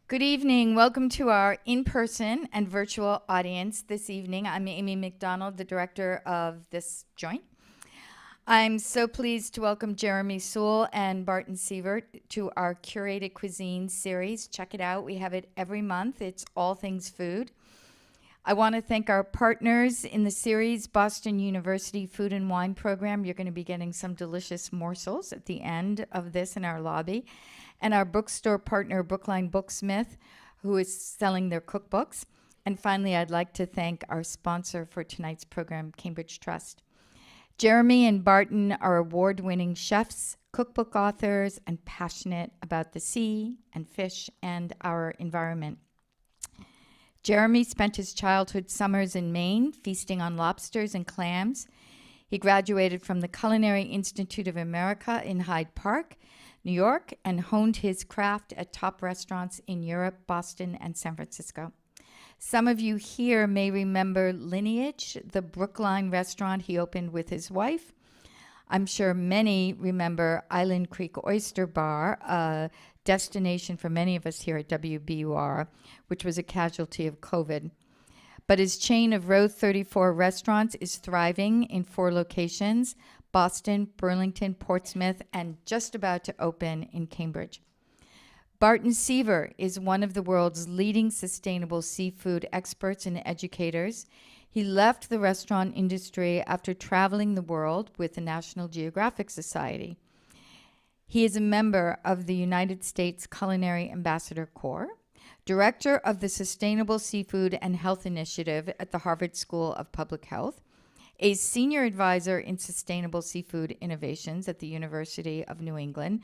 Good evening. Welcome to our in-person and virtual audience this evening. I'm Amy McDonald, the director of this joint. I'm so pleased to welcome Jeremy Sewall and Barton Seaver to our Curated Cuisine series. Check it out. We have it every month. It's all things food. I want to thank our partners in the series, Boston University Food and Wine Program. You're going to be getting some delicious morsels at the end of this in our lobby. And our bookstore partner, Brookline Booksmith, who is selling their cookbooks. And finally, I'd like to thank our sponsor for tonight's program, Cambridge Trust. Jeremy and Barton are award-winning chefs, cookbook authors, and passionate about the sea and fish and our environment. Jeremy spent his childhood summers in Maine, feasting on lobsters and clams. He graduated from the Culinary Institute of America in Hyde Park, New York, and honed his craft at top restaurants in Europe, Boston, and San Francisco. Some of you here may remember Lineage, the Brookline restaurant he opened with his wife. I'm sure many remember Island Creek Oyster Bar, a destination for many of us here at WBUR, which was a casualty of COVID. But his chain of Row 34 restaurants is thriving in 4 locations: Boston, Burlington, Portsmouth, and just about to open in Cambridge. Barton Seaver is one of the world's leading sustainable seafood experts and educators. He left the restaurant industry after traveling the world with the National Geographic Society. He is a member of the United States Culinary Ambassador Corps, director of the Sustainable Seafood and Health Initiative at the Harvard School of Public Health, a senior advisor in sustainable seafood innovations at the University of New England,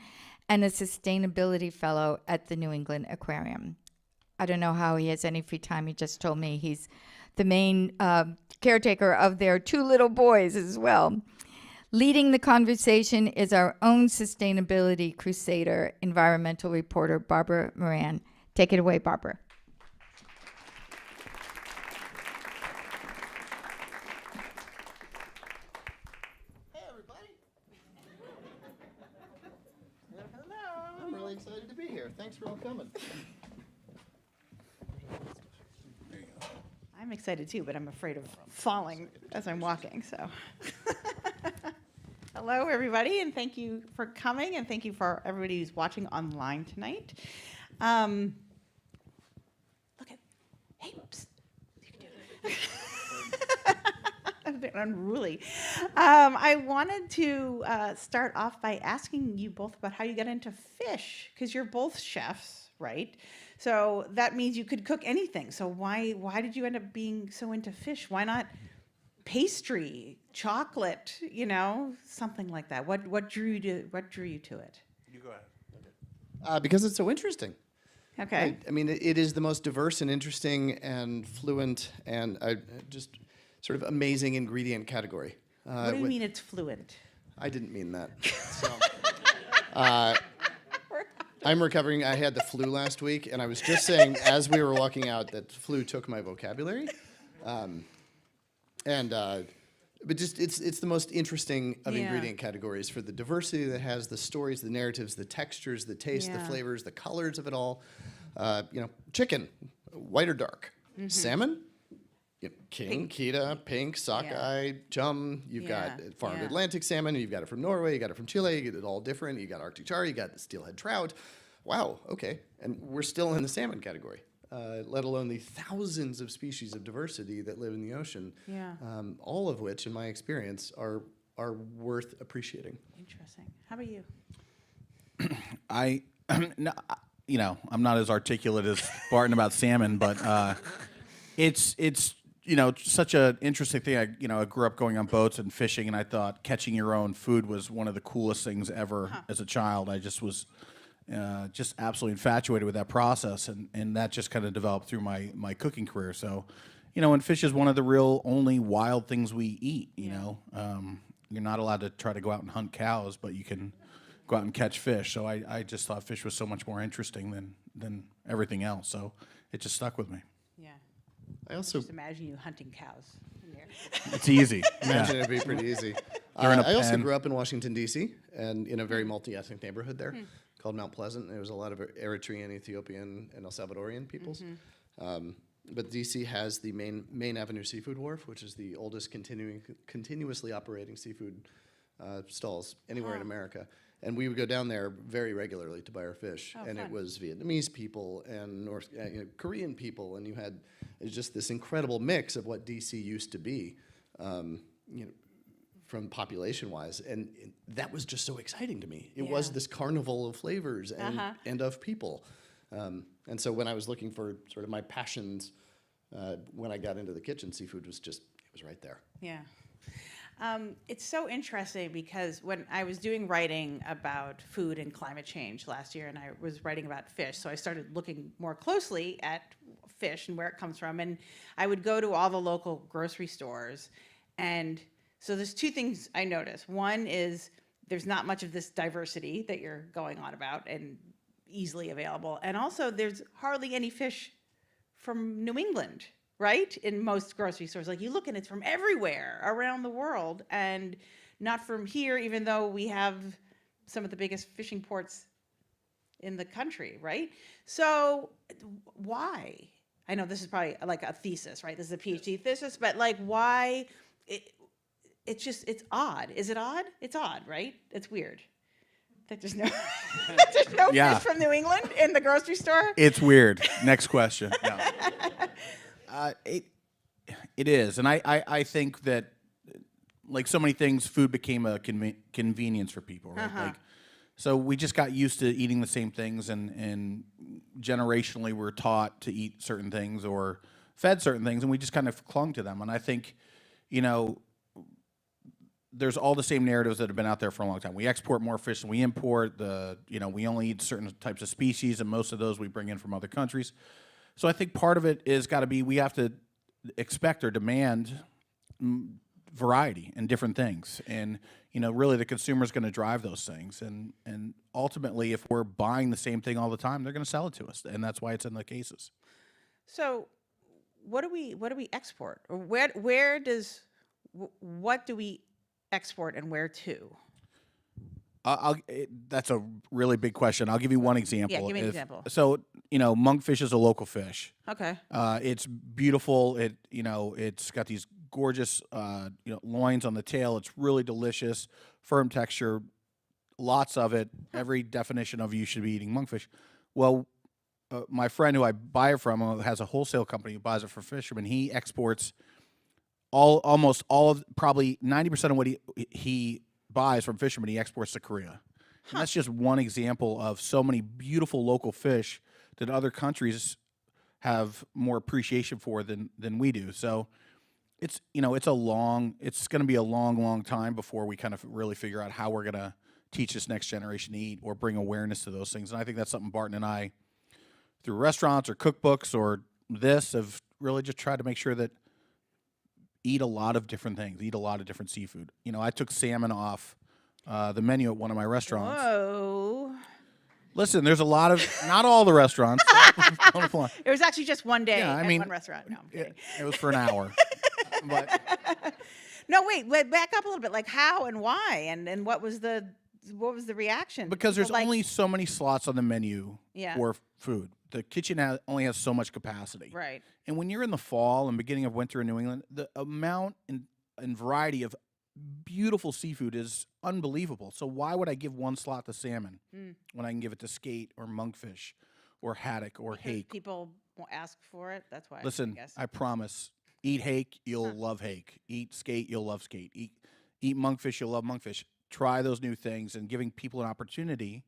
and a sustainability fellow at the New England Aquarium. I don't know how he has any free time. He just told me he's the main caretaker of their 2 little boys as well. Leading the conversation is our own sustainability crusader, environmental reporter Barbara Moran. Take it away, Barbara. Excited to be here. Thanks for all coming. I'm excited too, but I'm afraid of falling as I'm walking, so. Hello, everybody, and thank you for coming, and thank you for everybody who's watching online tonight. Look at, hey, whoops. You can do it. I'm a bit unruly. I wanted to start off by asking you both about how you got into fish, because you're both chefs, right? So that means you could cook anything. So why did you end up being so into fish? Why not pastry, chocolate, something like that? What drew you to it? You go ahead. Because it's so interesting. Okay. I mean, it is the most diverse and interesting and fluent and just sort of amazing ingredient category. What do you mean it's fluent? I didn't mean that. So, I'm recovering. I had the flu last week, and I was just saying as we were walking out that flu took my vocabulary. But just it's the most interesting of ingredient categories for the diversity that has, the stories, the narratives, the textures, the taste, the flavors, the colors of it all. Chicken, white or dark. Mm-hmm. Salmon, king, Kita, pink, sockeye, chum. You've got farmed Atlantic salmon. You've got it from Norway. You got it from Chile. You get it all different. You got Arctic char. You got the steelhead trout. Wow. Okay. And we're still in the salmon category. Let alone the thousands of species of diversity that live in the ocean. Yeah. All of which, in my experience, are worth appreciating. Interesting. How about you? I'm not as articulate as Barton about salmon, but it's such an interesting thing. I grew up going on boats and fishing, and I thought catching your own food was one of the coolest things ever as a child. I just was just absolutely infatuated with that process, and that just kind of developed through my cooking career. So, and fish is one of the real only wild things we eat. You're not allowed to try to go out and hunt cows, but you can go out and catch fish. So I just thought fish was so much more interesting than everything else. So it just stuck with me. Yeah. I also just imagine you hunting cows. It's easy. Imagine it'd be pretty easy. I also grew up in Washington, D.C., and in a very multi-ethnic neighborhood there called Mount Pleasant. There was a lot of Eritrean, Ethiopian, and El Salvadorian peoples. But DC has the main Avenue Seafood Wharf, which is the oldest continuously operating seafood stalls anywhere in America. And we would go down there very regularly to buy our fish. And fun. it was Vietnamese people and Korean people, and it was just this incredible mix of what DC used to be, from population-wise. And that was just so exciting to me. It was this carnival of flavors and of people. And so when I was looking for sort of my passions, when I got into the kitchen, seafood was it was right there. Yeah. It's so interesting because when I was doing writing about food and climate change last year, and I was writing about fish, so I started looking more closely at fish and where it comes from. And I would go to all the local grocery stores. And so there's two things I noticed. One is there's not much of this diversity that you're going on about and easily available. And also there's hardly any fish from New England, right? In most grocery stores. Like you look and it's from everywhere around the world and not from here, even though we have some of the biggest fishing ports in the country, right? So why? I know this is probably like a thesis, right? This is a PhD thesis, but like why? It's odd. Is it odd? It's odd, right? It's weird. That there's no, fish from New England in the grocery store. It's weird. Next question. No. It is, and I think that like so many things, food became a convenience for people, right? Like, so we just got used to eating the same things, and generationally we're taught to eat certain things or fed certain things, and we just kind of clung to them. And I think, there's all the same narratives that have been out there for a long time. We export more fish than we import. We only eat certain types of species, and most of those we bring in from other countries. So I think part of it is got to be we have to expect or demand variety and different things, and really the consumer is going to drive those things. And ultimately, if we're buying the same thing all the time, they're going to sell it to us, and that's why it's in the cases. So, what do we export, or what do we export and where to? That's a really big question. I'll give you one example. Yeah, give me an example. So, monkfish is a local fish. Okay. It's beautiful. It's got these gorgeous, loins on the tail. It's really delicious, firm texture, lots of it. Every definition of you should be eating monkfish. Well, my friend who I buy it from has a wholesale company who buys it for fishermen. He exports almost all of, probably 90% of what he buys from fishermen, he exports to Korea. And that's just one example of so many beautiful local fish that other countries have more appreciation for than we do. So it's going to be a long time before we kind of really figure out how we're going to teach this next generation to eat or bring awareness to those things. And I think that's something Barton and I, through restaurants or cookbooks or this, have really just tried to make sure that eat a lot of different things, eat a lot of different seafood. I took salmon off the menu at one of my restaurants. Whoa. Listen, there's a lot of, not all the restaurants. It was actually just one day at one restaurant. No, I'm kidding. It was for an hour. But no, wait, back up a little bit. Like how and why, and what was the reaction? Because there's only so many slots on the menu Yeah. for food. The kitchen only has so much capacity. Right. And when you're in the fall and beginning of winter in New England, the amount and variety of beautiful seafood is unbelievable. So why would I give one slot to salmon when I can give it to skate or monkfish or haddock or hake? People will ask for it. That's why. Listen, I guess. I promise. Eat hake, you'll love hake. Eat skate, you'll love skate. Eat monkfish, you'll love monkfish. Try those new things, and giving people an opportunity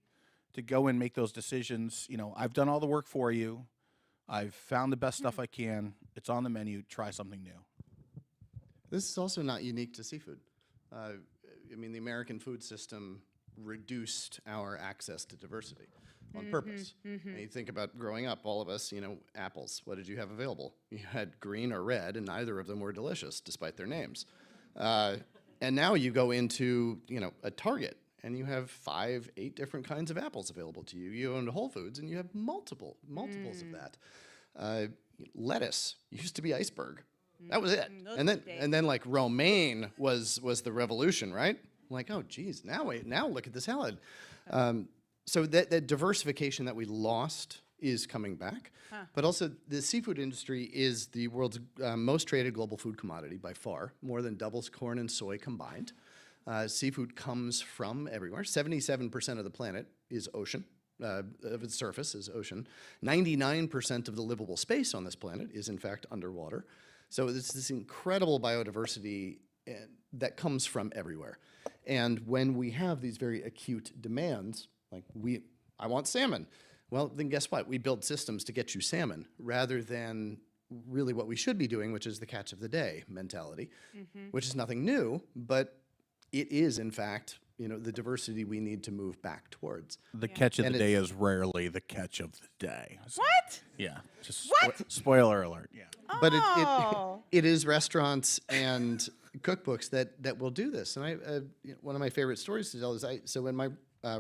to go and make those decisions. I've done all the work for you. I've found the best stuff I can. It's on the menu. Try something new. This is also not unique to seafood. The American food system reduced our access to diversity on purpose. And you think about growing up, all of us, apples. What did you have available? You had green or red, and neither of them were delicious, despite their names. And now you go into, a Target, and you have 5, 8 different kinds of apples available to you. You go into Whole Foods, and you have multiples of that. Lettuce used to be iceberg. That was it. And then like romaine was the revolution, right? Like, oh geez, now look at the salad. So that diversification that we lost is coming back. But also the seafood industry is the world's most traded global food commodity by far, more than doubles corn and soy combined. Seafood comes from everywhere. 77% of the planet is ocean. Of its surface is ocean. 99% of the livable space on this planet is in fact underwater. So it's this incredible biodiversity that comes from everywhere. And when we have these very acute demands, like I want salmon. Well, then guess what? We build systems to get you salmon rather than really what we should be doing, which is the catch of the day mentality, which is nothing new, but it is in fact, the diversity we need to move back towards. The catch of the day is rarely the catch of the day. What? Yeah. Just What? Spoiler alert. Yeah. But it is restaurants and cookbooks that will do this. And one of my favorite stories to tell is in my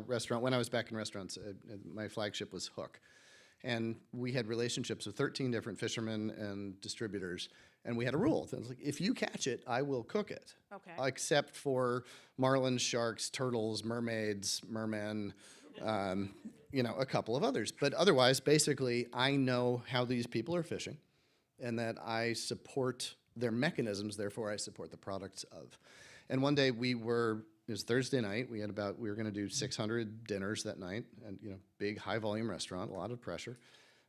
restaurant, when I was back in restaurants, my flagship was Hook. And we had relationships with 13 different fishermen and distributors. And we had a rule. It was like, if you catch it, I will cook it. Okay. Except for marlins, sharks, turtles, mermaids, mermen, a couple of others. But otherwise, basically, I know how these people are fishing and that I support their mechanisms, therefore I support the products of. And one day it was Thursday night, we were going to do 600 dinners that night, and big high volume restaurant, a lot of pressure.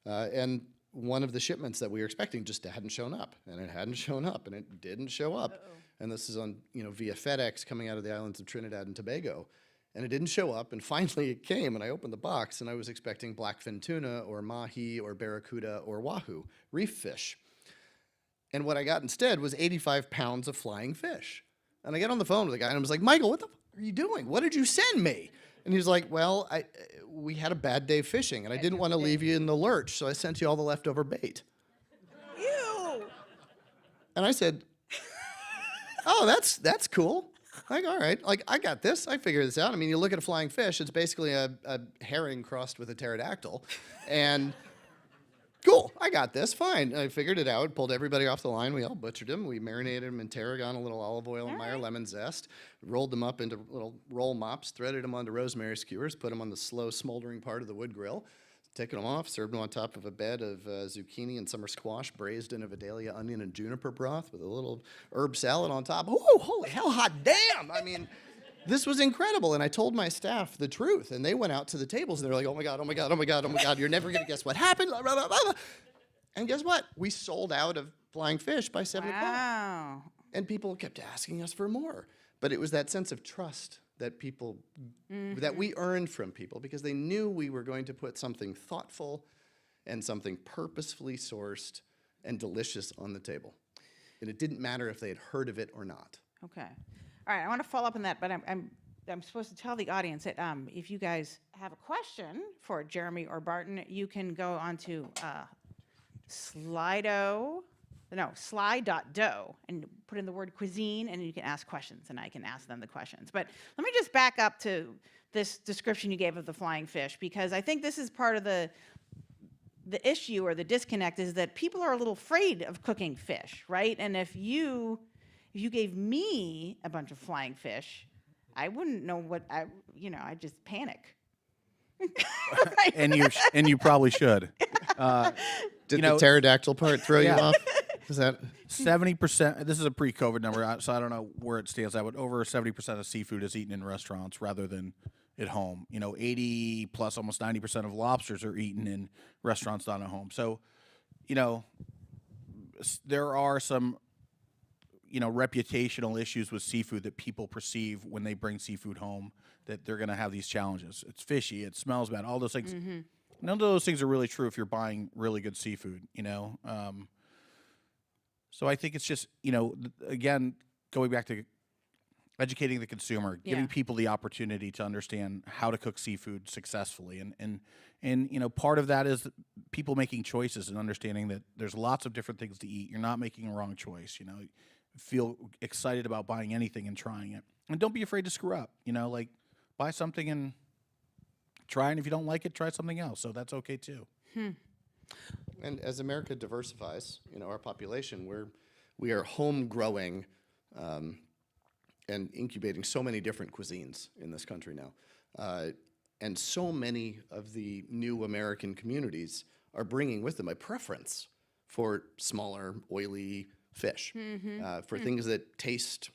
And one of the shipments that we were expecting just hadn't shown up, and it hadn't shown up, and it didn't show up. And this is on, via FedEx coming out of the islands of Trinidad and Tobago. And it didn't show up, and finally it came, and I opened the box, and I was expecting blackfin tuna or mahi or barracuda or wahoo, reef fish. And what I got instead was 85 pounds of flying fish. And I get on the phone with the guy, and I was like, Michael, what the are you doing? What did you send me? And he was like, well, we had a bad day fishing, and I didn't want to leave you in the lurch, so I sent you all the leftover bait. Ew. And I said, oh, that's cool. Like, all right, like, I got this. I figured this out. I mean, you look at a flying fish, it's basically a herring crossed with a pterodactyl. And cool, I got this, fine. I figured it out, pulled everybody off the line. We all butchered them. We marinated them in tarragon, a little olive oil, and Meyer lemon zest, rolled them up into little roll mops, threaded them onto rosemary skewers, put them on the slow smoldering part of the wood grill, taken them off, served them on top of a bed of zucchini and summer squash, braised in a Vidalia onion and juniper broth with a little herb salad on top. Ooh, holy hell, hot damn! I mean, this was incredible, and I told my staff the truth, and they went out to the tables, and they're like, oh my God, oh my God, oh my God, oh my God, you're never going to guess what happened, blah, blah, blah, blah. And guess what? We sold out of flying fish by 7 o'clock. Wow. And people kept asking us for more. But it was that sense of trust that people, that we earned from people, because they knew we were going to put something thoughtful and something purposefully sourced and delicious on the table. And it didn't matter if they had heard of it or not. Okay. All right, I want to follow up on that, but I'm supposed to tell the audience that if you guys have a question for Jeremy or Barton, you can go onto sly.do and put in the word cuisine, and you can ask questions, and I can ask them the questions. But let me just back up to this description you gave of the flying fish, because I think this is part of the issue or the disconnect is that people are a little afraid of cooking fish, right? And if you gave me a bunch of flying fish, I wouldn't know what I'd just panic. Right? and you probably should. Did the pterodactyl part throw you off? Is that 70%? This is a pre-COVID number, so I don't know where it stands at, but over 70% of seafood is eaten in restaurants rather than at home. 80 plus almost 90% of lobsters are eaten in restaurants, not at home. So, there are some reputational issues with seafood that people perceive when they bring seafood home, that they're going to have these challenges. It's fishy, it smells bad, all those things. Mm-hmm. None of those things are really true if you're buying really good seafood, So I think it's just, again, going back to educating the consumer, giving people the opportunity to understand how to cook seafood successfully. And part of that is people making choices and understanding that there's lots of different things to eat. You're not making a wrong choice, Feel excited about buying anything and trying it. And don't be afraid to screw up, buy something and try, and if you don't like it, try something else. So that's okay too. And as America diversifies, our population, we are home growing and incubating so many different cuisines in this country now. And so many of the new American communities are bringing with them a preference for smaller, oily fish, for things that taste,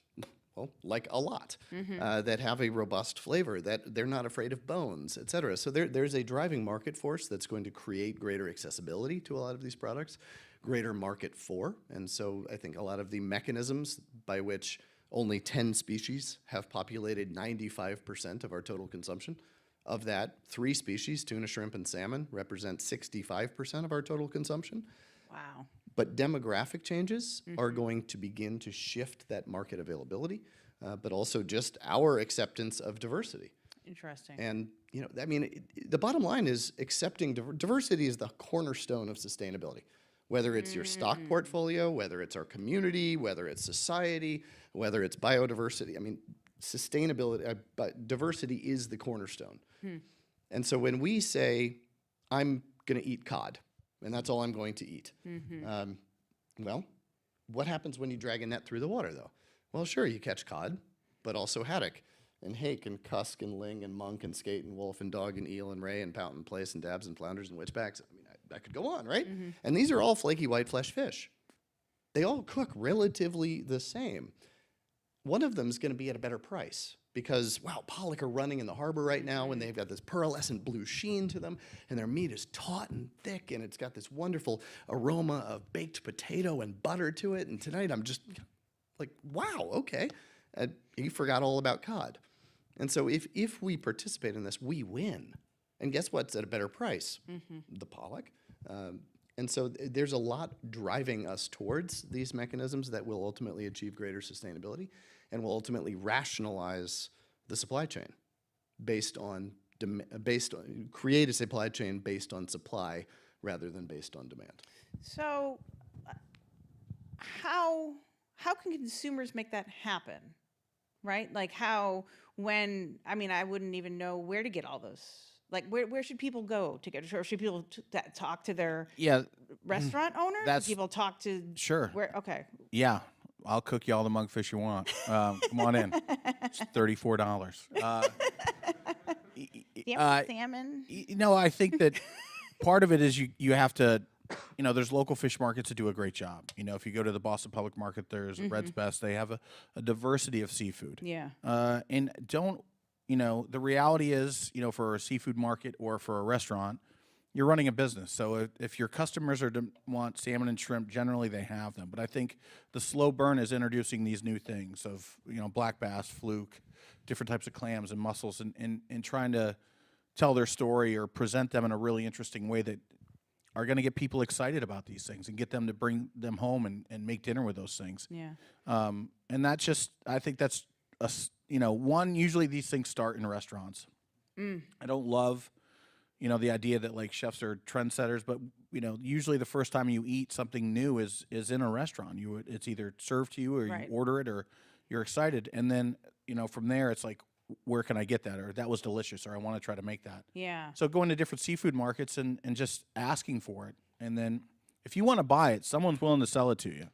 well, like a lot, that have a robust flavor, that they're not afraid of bones, et cetera. So there's a driving market force that's going to create greater accessibility to a lot of these products, greater market for. And so I think a lot of the mechanisms by which only 10 species have populated 95% of our total consumption. Of that, 3 species, tuna, shrimp, and salmon, represent 65% of our total consumption. Wow. But demographic changes are going to begin to shift that market availability, but also just our acceptance of diversity. Interesting. And, I mean, the bottom line is accepting diversity is the cornerstone of sustainability. Whether it's your stock portfolio, whether it's our community, whether it's society, whether it's biodiversity. I mean, sustainability, but diversity is the cornerstone. And so when we say, I'm going to eat cod, and that's all I'm going to eat, well, what happens when you drag a net through the water, though? Well, sure, you catch cod, but also haddock, and hake, and cusk, and ling, and monk, and skate, and wolf, and dog, and eel, and ray, and pout, and plaice, and dabs, and flounders, and witchbacks. I mean, I could go on, right? And these are all flaky white flesh fish. They all cook relatively the same. One of them is going to be at a better price because, wow, pollock are running in the harbor right now, and they've got this pearlescent blue sheen to them, and their meat is taut and thick, and it's got this wonderful aroma of baked potato and butter to it. And tonight I'm just like, wow, okay. You forgot all about cod. And so if we participate in this, we win. And guess what's at a better price? The pollock. And so there's a lot driving us towards these mechanisms that will ultimately achieve greater sustainability and will ultimately rationalize the supply chain based on create a supply chain based on supply rather than based on demand. So how can consumers make that happen? Right? Like I wouldn't even know where to get all those. Like, where should people go to get? Or should people talk to their restaurant owner? Should people talk to? Sure. Where? Okay. Yeah, I'll cook you all the monkfish you want. Come on in. It's $34. Salmon. I think that part of it is you have to. There's local fish markets that do a great job. If you go to the Boston Public Market, there's Red's Best. They have a diversity of seafood. Yeah. And don't. The reality is, for a seafood market or for a restaurant, you're running a business. So if your customers want salmon and shrimp, generally they have them. But I think the slow burn is introducing these new things of, black bass, fluke, different types of clams and mussels, and trying to tell their story or present them in a really interesting way that are going to get people excited about these things and get them to bring them home and make dinner with those things. Yeah. And that's I think that's usually these things start in restaurants. I don't love, the idea that like chefs are trendsetters, but usually the first time you eat something new is in a restaurant. It's either served to you or you order it or you're excited, and then from there it's like, where can I get that? Or that was delicious, or I want to try to make that. Yeah. So going to different seafood markets and just asking for it, and then if you want to buy it, someone's willing to sell it to you.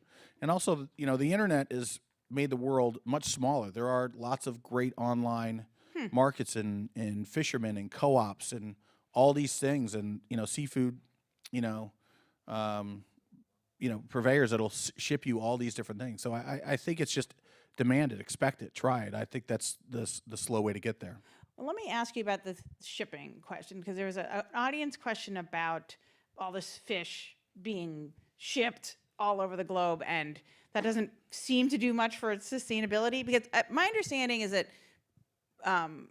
And also, the internet is made the world much smaller. There are lots of great online markets and fishermen and co-ops and all these things, and seafood, purveyors that'll ship you all these different things. So I think it's just demand it, expect it, try it. I think that's the slow way to get there. Well, let me ask you about the shipping question, because there was an audience question about all this fish being shipped all over the globe, and that doesn't seem to do much for its sustainability. Because my understanding is that the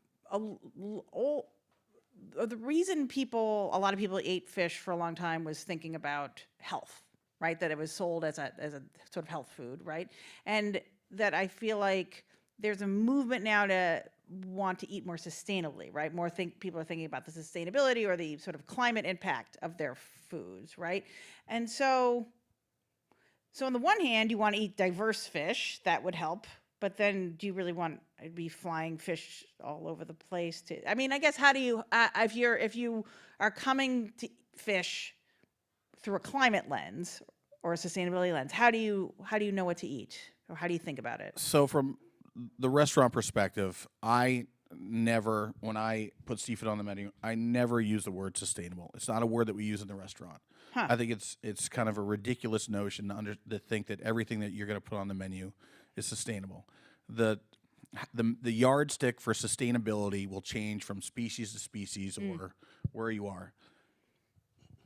reason a lot of people ate fish for a long time was thinking about health, right? That it was sold as a sort of health food, right? And that I feel like there's a movement now to want to eat more sustainably, right? People are thinking about the sustainability or the sort of climate impact of their foods, right? And so on the one hand, you want to eat diverse fish, that would help, but then do you really want to be flying fish all over the place? I mean, I guess how do you, if you are coming to fish through a climate lens or a sustainability lens, how do you know what to eat? Or how do you think about it? So from the restaurant perspective, I never, when I put seafood on the menu, I never use the word sustainable. It's not a word that we use in the restaurant. I think it's kind of a ridiculous notion to think that everything that you're going to put on the menu is sustainable. The yardstick for sustainability will change from species to species or where you are.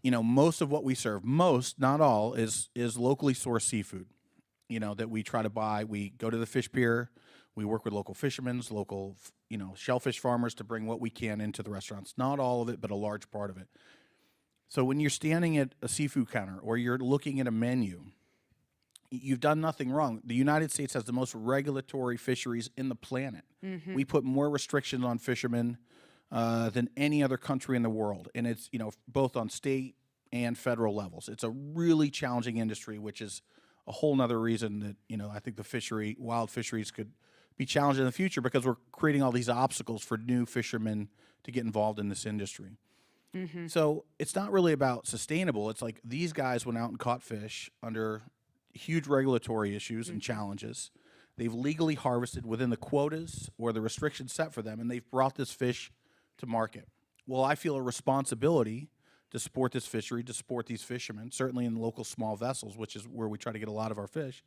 Most of what we serve, not all, is locally sourced seafood. That we try to buy. We go to the fish pier. We work with local fishermen, local, shellfish farmers to bring what we can into the restaurants. Not all of it, but a large part of it. So when you're standing at a seafood counter or you're looking at a menu, you've done nothing wrong. The United States has the most regulatory fisheries in the planet. We put more restrictions on fishermen than any other country in the world. And it's, both on state and federal levels. It's a really challenging industry, which is a whole nother reason that, I think wild fisheries could be challenged in the future because we're creating all these obstacles for new fishermen to get involved in this industry. So it's not really about sustainable. It's like these guys went out and caught fish under huge regulatory issues and challenges. They've legally harvested within the quotas or the restrictions set for them, and they've brought this fish to market. Well, I feel a responsibility to support this fishery, to support these fishermen, certainly in local small vessels, which is where we try to get a lot of our fish.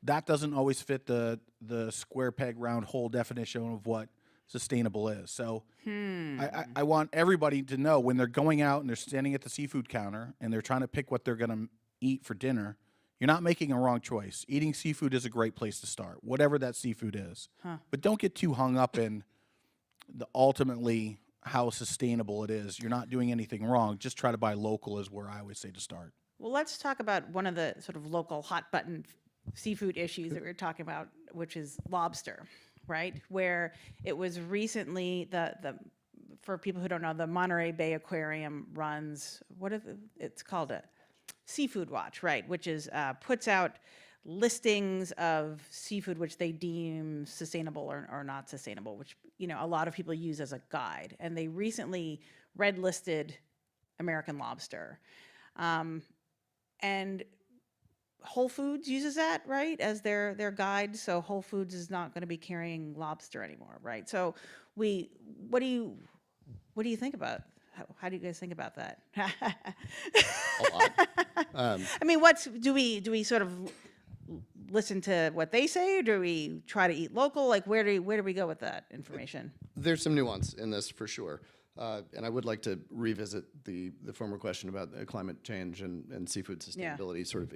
That doesn't always fit the square peg round hole definition of what sustainable is. So I want everybody to know when they're going out and they're standing at the seafood counter and they're trying to pick what they're going to eat for dinner, you're not making a wrong choice. Eating seafood is a great place to start, whatever that seafood is. But don't get too hung up in ultimately how sustainable it is. You're not doing anything wrong. Just try to buy local is where I always say to start. Well, let's talk about one of the sort of local hot button seafood issues that we were talking about, which is lobster, right? Where it was recently for people who don't know, the Monterey Bay Aquarium runs it's called a Seafood Watch, right? Which is puts out listings of seafood which they deem sustainable or not sustainable, which a lot of people use as a guide. And they recently red listed American lobster, and Whole Foods uses that, right, as their guide. So Whole Foods is not going to be carrying lobster anymore, right? So what do you think about? How do you guys think about that? A lot. I mean, do we sort of listen to what they say, or do we try to eat local? Like, where do we go with that information? There's some nuance in this for sure. And I would like to revisit the former question about climate change and seafood sustainability, sort of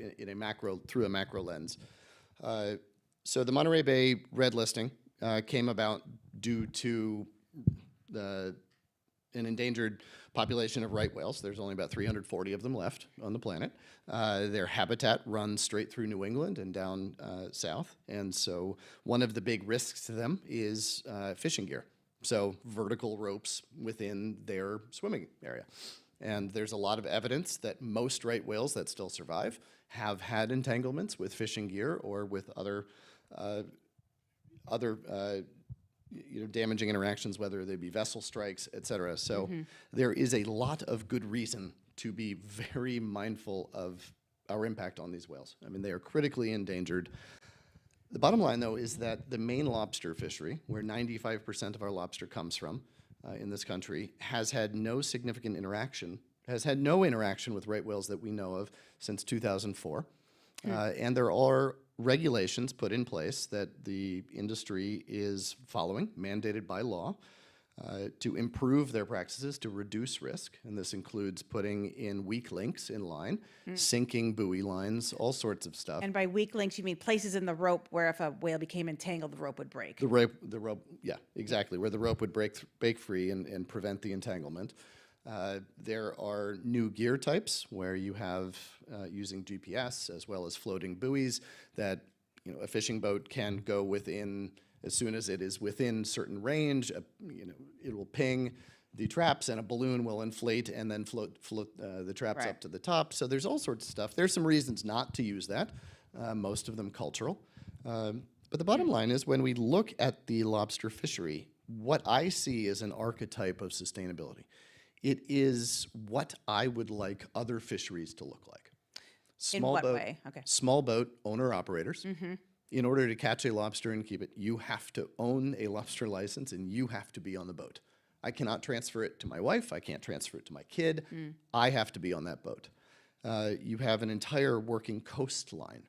through a macro lens. So the Monterey Bay red listing came about due to an endangered population of right whales. There's only about 340 of them left on the planet. Their habitat runs straight through New England and down south. And so one of the big risks to them is fishing gear. So vertical ropes within their swimming area. And there's a lot of evidence that most right whales that still survive have had entanglements with fishing gear or with other damaging interactions, whether they be vessel strikes, et cetera. So there is a lot of good reason to be very mindful of our impact on these whales. I mean, they are critically endangered. The bottom line, though, is that the Maine lobster fishery, where 95% of our lobster comes from in this country, has had no interaction with right whales that we know of since 2004. And there are regulations put in place that the industry is following, mandated by law, to improve their practices to reduce risk. And this includes putting in weak links in line, sinking buoy lines, all sorts of stuff. And by weak links, you mean places in the rope where if a whale became entangled, the rope would break. The rope, yeah, exactly, where the rope would break free and prevent the entanglement. There are new gear types where you have using GPS as well as floating buoys that a fishing boat can go within. As soon as it is within certain range, it will ping the traps, and a balloon will inflate and then float the traps up to the top. So there's all sorts of stuff. There's some reasons not to use that. Most of them cultural. But the bottom line is, when we look at the lobster fishery, what I see is an archetype of sustainability. It is what I would like other fisheries to look like. In what way? Okay. Small boat owner-operators In order to catch a lobster and keep it, you have to own a lobster license and you have to be on the boat. I cannot transfer it to my wife. I can't transfer it to my kid. I have to be on that boat. You have an entire working coastline.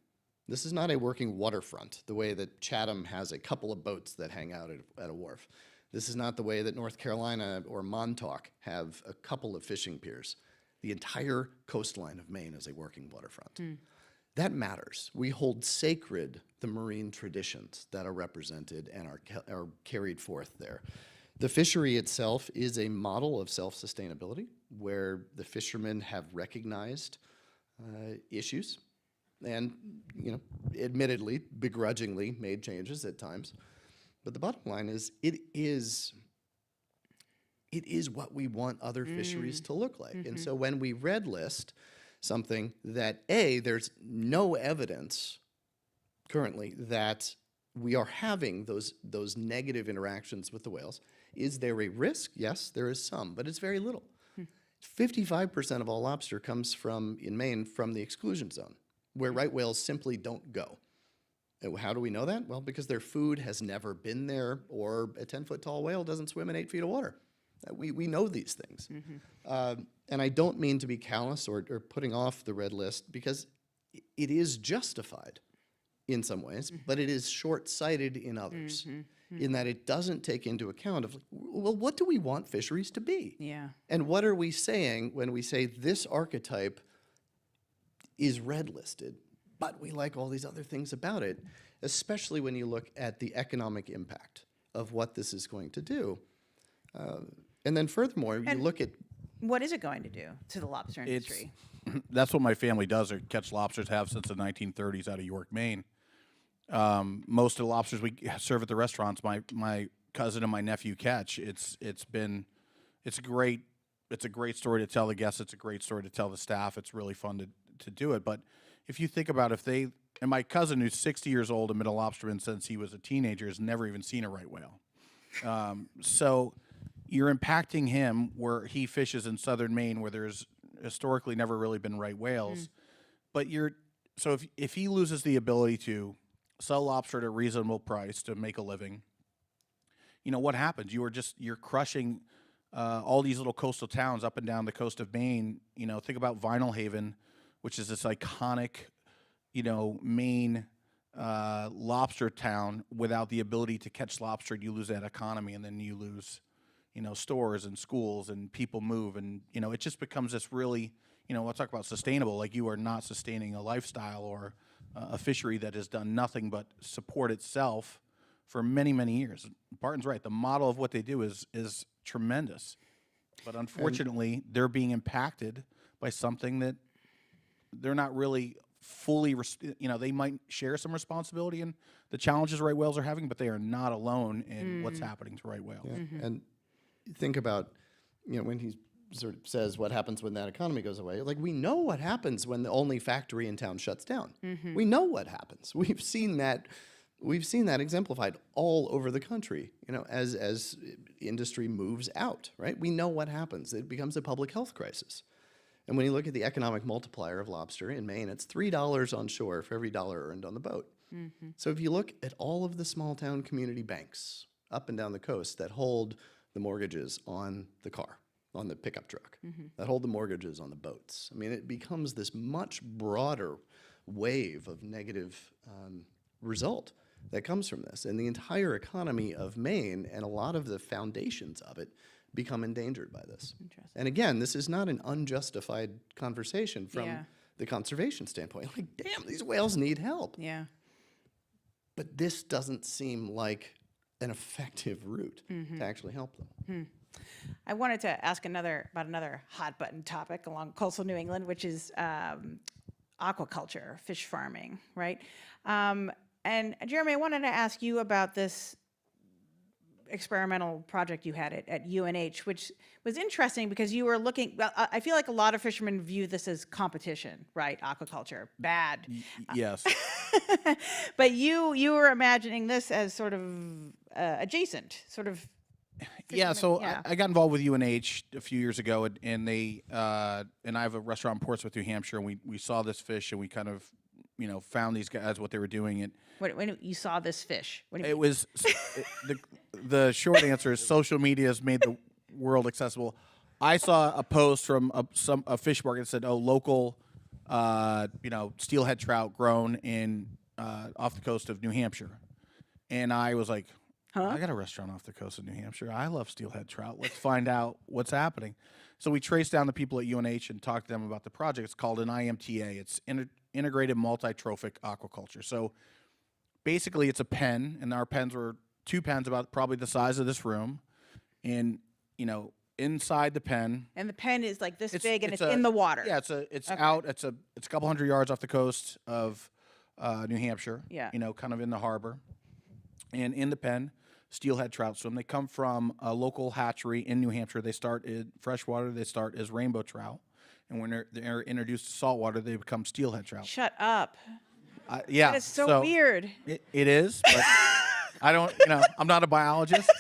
This is not a working waterfront, the way that Chatham has a couple of boats that hang out at a wharf. This is not the way that North Carolina or Montauk have a couple of fishing piers. The entire coastline of Maine is a working waterfront. That matters. We hold sacred the marine traditions that are represented and are carried forth there. The fishery itself is a model of self-sustainability where the fishermen have recognized issues and, admittedly, begrudgingly made changes at times. But the bottom line is it is what we want other fisheries to look like. And so when we red list something that, A, there's no evidence currently that we are having those negative interactions with the whales. Is there a risk? Yes, there is some, but it's very little. 55% of all lobster comes in Maine from the exclusion zone, where right whales simply don't go. And how do we know that? Well, because their food has never been there, or a 10-foot tall whale doesn't swim in 8 feet of water. We know these things. And I don't mean to be callous or putting off the red list, because it is justified in some ways, but it is short-sighted in others, in that it doesn't take into account of, well, what do we want fisheries to be? Yeah. And what are we saying when we say this archetype is red listed, but we like all these other things about it, especially when you look at the economic impact of what this is going to do. And then furthermore, you look at... What is it going to do to the lobster industry? That's what my family does, or catch lobsters, have since the 1930s out of York, Maine. Most of the lobsters we serve at the restaurants, my cousin and my nephew catch. It's a great story to tell the guests. It's a great story to tell the staff. It's really fun to do it. But if you think about and my cousin, who's 60 years old and been a lobsterman since he was a teenager, has never even seen a right whale. So you're impacting him where he fishes in southern Maine, where there's historically never really been right whales. But if he loses the ability to sell lobster at a reasonable price to make a living, what happens? You're crushing all these little coastal towns up and down the coast of Maine. Think about Vinyl Haven, which is this iconic, Maine lobster town. Without the ability to catch lobster, you lose that economy, and then you lose, stores and schools, and people move, and it just becomes this really, we'll talk about sustainable. Like, you are not sustaining a lifestyle or a fishery that has done nothing but support itself for many, many years. Barton's right. The model of what they do is tremendous, but unfortunately, they're being impacted by something that they're not really fully, they might share some responsibility in the challenges right whales are having, but they are not alone in what's happening to right whales. Yeah. And think about, when he sort of says what happens when that economy goes away. Like, we know what happens when the only factory in town shuts down. We know what happens. We've seen that exemplified all over the country, as industry moves out, right? We know what happens. It becomes a public health crisis. And when you look at the economic multiplier of lobster in Maine, it's $3 on shore for every dollar earned on the boat. So if you look at all of the small town community banks up and down the coast that hold the mortgages on the car, on the pickup truck, that hold the mortgages on the boats, I mean, it becomes this much broader wave of negative result that comes from this. And the entire economy of Maine and a lot of the foundations of it become endangered by this. And again, this is not an unjustified conversation from the conservation standpoint. Like, damn, these whales need help. Yeah. But this doesn't seem like an effective route to actually help them. I wanted to ask about another hot button topic along coastal New England, which is aquaculture, fish farming, right? And Jeremy, I wanted to ask you about this experimental project you had at UNH, which was interesting because you were looking, well, I feel like a lot of fishermen view this as competition, right? Aquaculture, bad. Yes. But you were imagining this as sort of adjacent, sort of. Yeah, so I got involved with UNH a few years ago, and they and I have a restaurant in Portsmouth, New Hampshire, and we saw this fish, and we kind of found these guys, what they were doing. When you saw this fish, what do you It was the short answer is social media has made the world accessible. I saw a post from a fish market that said, "Oh, local, steelhead trout grown in off the coast of New Hampshire," and I was like, "I got a restaurant off the coast of New Hampshire. I love steelhead trout. Let's find out what's happening." So we traced down the people at UNH and talked to them about the project. It's called an IMTA. It's Integrated Multi-Trophic Aquaculture. So basically, it's a pen, and our pens were 2 pens about probably the size of this room, and inside the pen. And the pen is like this big, and it's in the water. Yeah, it's out. It's a couple hundred yards off the coast of New Hampshire. Yeah. Kind of in the harbor, and in the pen, steelhead trout swim. They come from a local hatchery in New Hampshire. They start in freshwater. They start as rainbow trout, and when they're introduced to saltwater, they become steelhead trout. Shut up. Yeah, That is so weird. It is, but I don't. I'm not a biologist.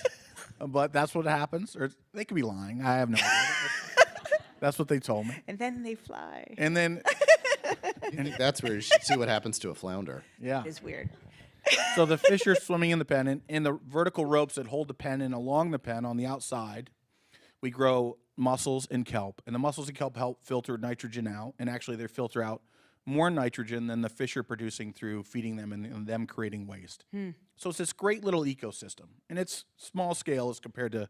But that's what happens. Or they could be lying. I have no idea. That's what they told me. And then they fly. And then That's where you should see what happens to a flounder. yeah. It's weird. So the fish are swimming in the pen, and in the vertical ropes that hold the pen in along the pen on the outside, we grow mussels and kelp. And the mussels and kelp help filter nitrogen out, and actually they filter out more nitrogen than the fish are producing through feeding them and them creating waste. So it's this great little ecosystem, and it's small scale as compared to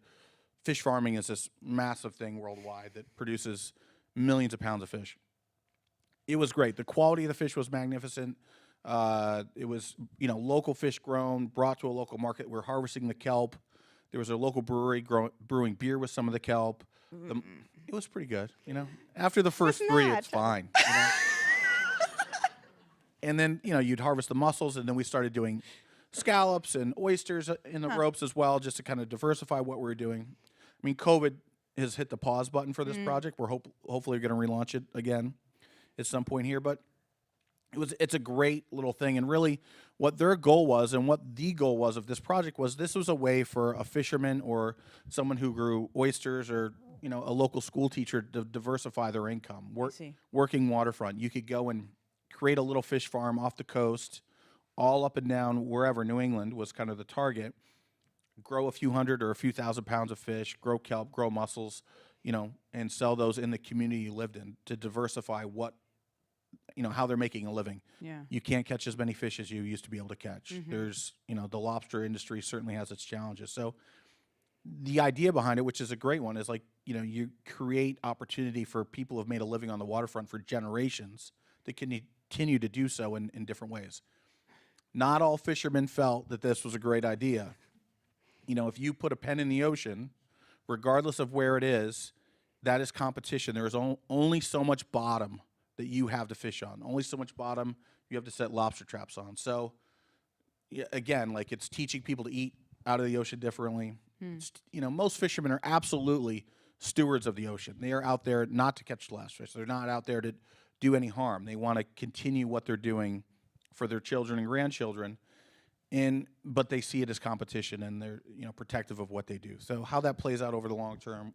fish farming is this massive thing worldwide that produces millions of pounds of fish. It was great. The quality of the fish was magnificent. It was, local fish grown, brought to a local market. We're harvesting the kelp. There was a local brewery brewing beer with some of the kelp. It was pretty good, After the first three, it's fine. And then, you'd harvest the mussels, and then we started doing scallops and oysters in the ropes as well, just to kind of diversify what we were doing. I mean, COVID has hit the pause button for this project. We're hopefully going to relaunch it again at some point here, but it's a great little thing. And really what their goal was and what the goal was of this project was this was a way for a fisherman or someone who grew oysters or, a local school teacher to diversify their income. Working waterfront. You could go and create a little fish farm off the coast, all up and down wherever. New England was kind of the target. Grow a few hundred or a few thousand pounds of fish, grow kelp, grow mussels, and sell those in the community you lived in to diversify how they're making a living. Yeah. You can't catch as many fish as you used to be able to catch. There's, the lobster industry certainly has its challenges. So the idea behind it, which is a great one, is you create opportunity for people who've made a living on the waterfront for generations to continue to do so in different ways. Not all fishermen felt that this was a great idea. If you put a pen in the ocean, regardless of where it is, that is competition. There is only so much bottom that you have to fish on. Only so much bottom you have to set lobster traps on. So, again, it's teaching people to eat out of the ocean differently. Most fishermen are absolutely stewards of the ocean. They are out there not to catch the last fish. They're not out there to do any harm. They want to continue what they're doing for their children and grandchildren, but they see it as competition, and they're protective of what they do. So how that plays out over the long term,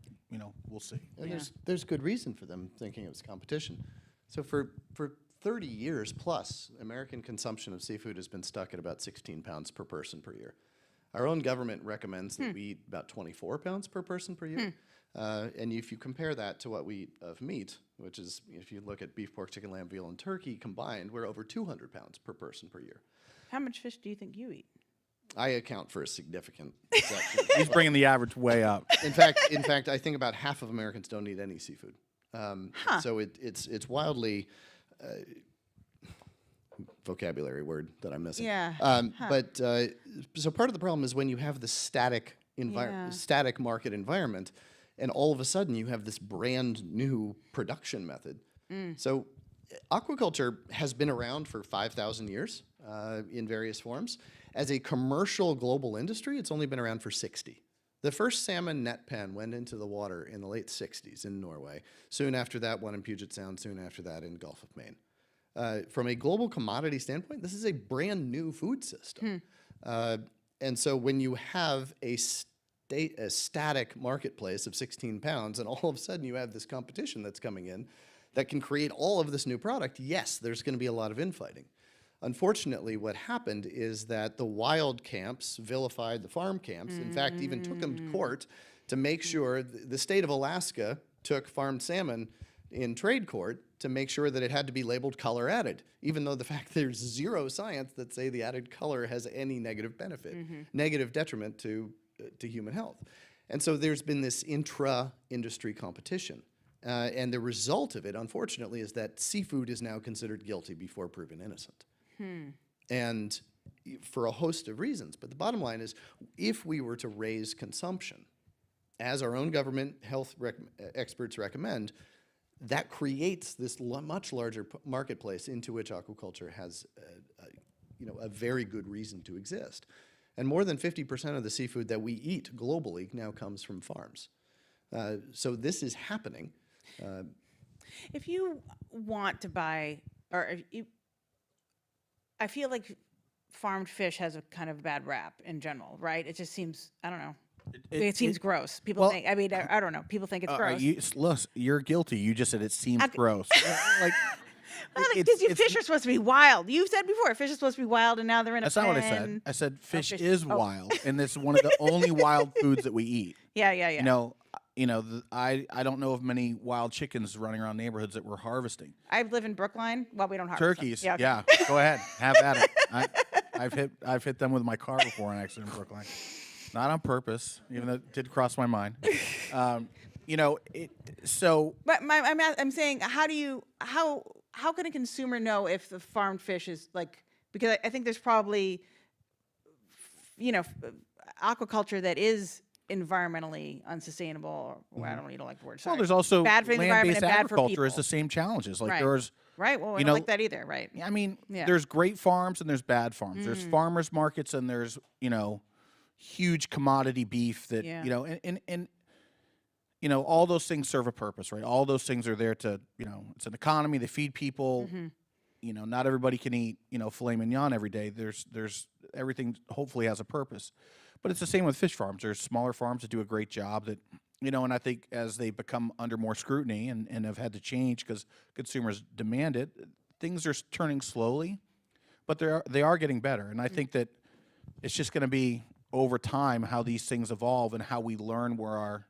we'll see. And there's good reason for them thinking it was competition. So for 30 years plus, American consumption of seafood has been stuck at about 16 pounds per person per year. Our own government recommends that we eat about 24 pounds per person per year. And if you compare that to what we eat of meat, which is, if you look at beef, pork, chicken, lamb, veal, and turkey combined, we're over 200 pounds per person per year. How much fish do you think you eat? I account for a significant section. He's bringing the average way up. In fact, I think about half of Americans don't eat any seafood. So it's wildly vocabulary word that I'm missing. Yeah. But so part of the problem is when you have the static market environment, and all of a sudden you have this brand new production method. So aquaculture has been around for 5,000 years in various forms. As a commercial global industry, it's only been around for 60. The first salmon net pen went into the water in the late 60s in Norway. Soon after that, one in Puget Sound. Soon after that, in Gulf of Maine. From a global commodity standpoint, this is a brand new food system. And so when you have a static marketplace of 16 pounds, and all of a sudden you have this competition that's coming in that can create all of this new product, yes, there's going to be a lot of infighting. Unfortunately, what happened is that the wild camps vilified the farm camps. In fact, even took them to court to make sure the state of Alaska took farmed salmon in trade court to make sure that it had to be labeled color added, even though the fact there's zero science that say the added color has any negative benefit, negative detriment to human health. And so there's been this intra-industry competition. And the result of it, unfortunately, is that seafood is now considered guilty before proven innocent. And for a host of reasons. But the bottom line is, if we were to raise consumption, as our own government health experts recommend, that creates this much larger marketplace into which aquaculture has a very good reason to exist. And more than 50% of the seafood that we eat globally now comes from farms. So this is happening. If you want to buy, I feel like farmed fish has a kind of bad rap in general, right? It just seems, I don't know. It seems gross. People think, I mean, I don't know. People think it's gross. Look, you're guilty. You just said it seems gross. Because fish are supposed to be wild. You said before, fish are supposed to be wild, and now they're in a pen. That's not what I said. I said fish is wild, and it's one of the only wild foods that we eat. Yeah. I don't know of many wild chickens running around neighborhoods that we're harvesting. I live in Brookline. Well, we don't harvest turkeys. them. Yeah, go ahead, have at it. I've hit them with my car before in accident in Brookline. Not on purpose, even though it did cross my mind. But I'm saying, how can a consumer know if the farmed fish is because I think there's probably, aquaculture that is environmentally unsustainable. Or I don't like the word. Sorry. Well, there's also bad for the environment land-based and bad for agriculture people. is the same challenges. Like Right. there's Right. Well, we don't like that either. Right. I mean, there's great farms and there's bad farms. There's farmers markets and there's huge commodity beef that and all those things serve a purpose, right? All those things are there to it's an economy. They feed people. Not everybody can eat filet mignon every day. There's everything hopefully has a purpose, but it's the same with fish farms. There's smaller farms that do a great job that and I think as they become under more scrutiny and have had to change because consumers demand it, things are turning slowly, but they are getting better. And I think that it's just going to be over time how these things evolve and how we learn where our,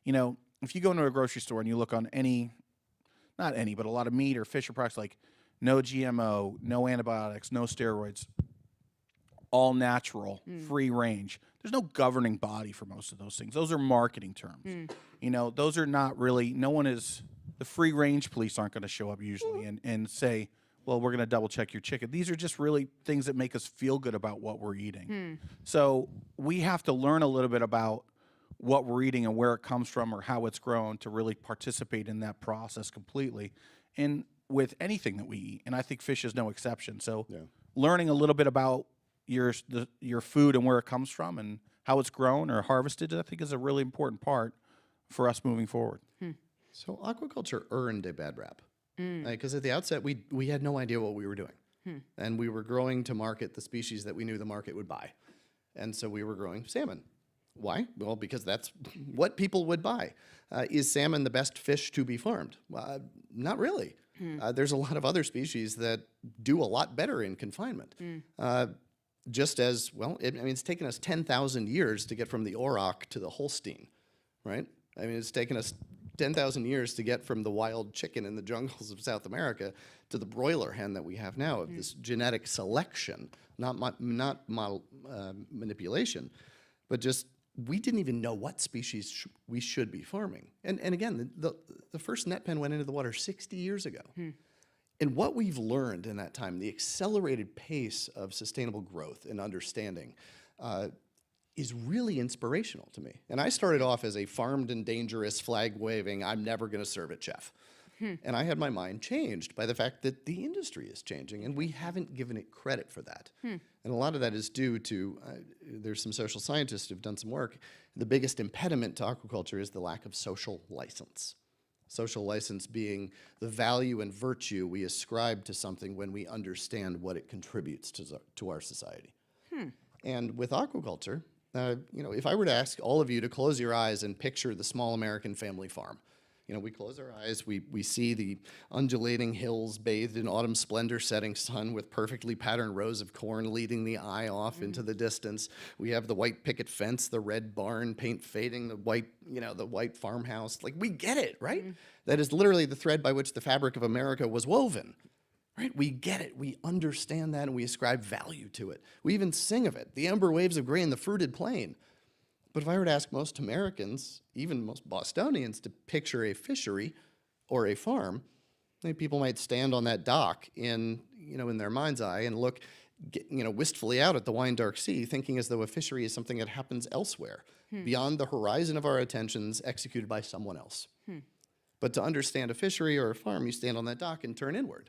if you go into a grocery store and you look on not any, but a lot of meat or fish or products like no GMO, no antibiotics, no steroids, all natural, free range. There's no governing body for most of those things. Those are marketing terms. Those are not really, the free range police aren't going to show up usually and say, well, we're going to double check your chicken. These are just really things that make us feel good about what we're eating. So we have to learn a little bit about what we're eating and where it comes from or how it's grown to really participate in that process completely. And with anything that we eat, and I think fish is no exception. So learning a little bit about your food and where it comes from and how it's grown or harvested, I think is a really important part for us moving forward. So aquaculture earned a bad rap. Because at the outset, we had no idea what we were doing. And we were growing to market the species that we knew the market would buy. And so we were growing salmon. Why? Well, because that's what people would buy. Is salmon the best fish to be farmed? Not really. There's a lot of other species that do a lot better in confinement. Just as, well, it's taken us 10,000 years to get from the auroch to the Holstein, right? I mean, it's taken us 10,000 years to get from the wild chicken in the jungles of South America to the broiler hen that we have now of this genetic selection, not model manipulation, but just we didn't even know what species we should be farming. And again, the first net pen went into the water 60 years ago. And what we've learned in that time, the accelerated pace of sustainable growth and understanding, is really inspirational to me. And I started off as a farmed and dangerous, flag-waving, I'm never going to serve it chef. And I had my mind changed by the fact that the industry is changing, and we haven't given it credit for that. And a lot of that is due to, there's some social scientists who've done some work. The biggest impediment to aquaculture is the lack of social license. Social license being the value and virtue we ascribe to something when we understand what it contributes to our society. And with aquaculture, if I were to ask all of you to close your eyes and picture the small American family farm, You know, we close our eyes, we see the undulating hills bathed in autumn splendor, setting sun with perfectly patterned rows of corn leading the eye off into the distance. We have the white picket fence, the red barn paint fading, the white farmhouse. Like, we get it, right? That is literally the thread by which the fabric of America was woven. Right? We get it. We understand that, and we ascribe value to it. We even sing of it. The amber waves of grain, the fruited plain. But if I were to ask most Americans, even most Bostonians, to picture a fishery or a farm, people might stand on that dock in their mind's eye and look, wistfully out at the wine dark sea, thinking as though a fishery is something that happens elsewhere, beyond the horizon of our attentions, executed by someone else. But to understand a fishery or a farm, you stand on that dock and turn inward.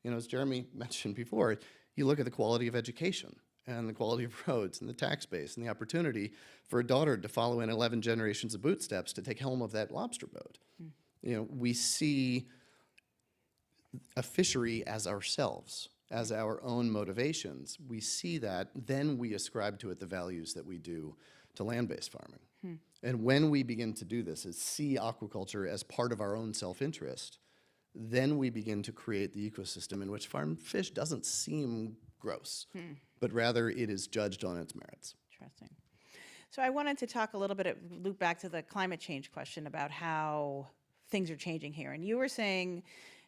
You know, as Jeremy mentioned before, you look at the quality of education and the quality of roads and the tax base and the opportunity for a daughter to follow in 11 generations of bootsteps to take helm of that lobster boat. You know, we see a fishery as ourselves, as our own motivations. We see that, then we ascribe to it the values that we do to land-based farming. And when we begin to do this, is see aquaculture as part of our own self-interest, then we begin to create the ecosystem in which farmed fish doesn't seem gross, but rather it is judged on its merits. Interesting. So I wanted to talk a little bit, loop back to the climate change question about how things are changing here. And you were saying,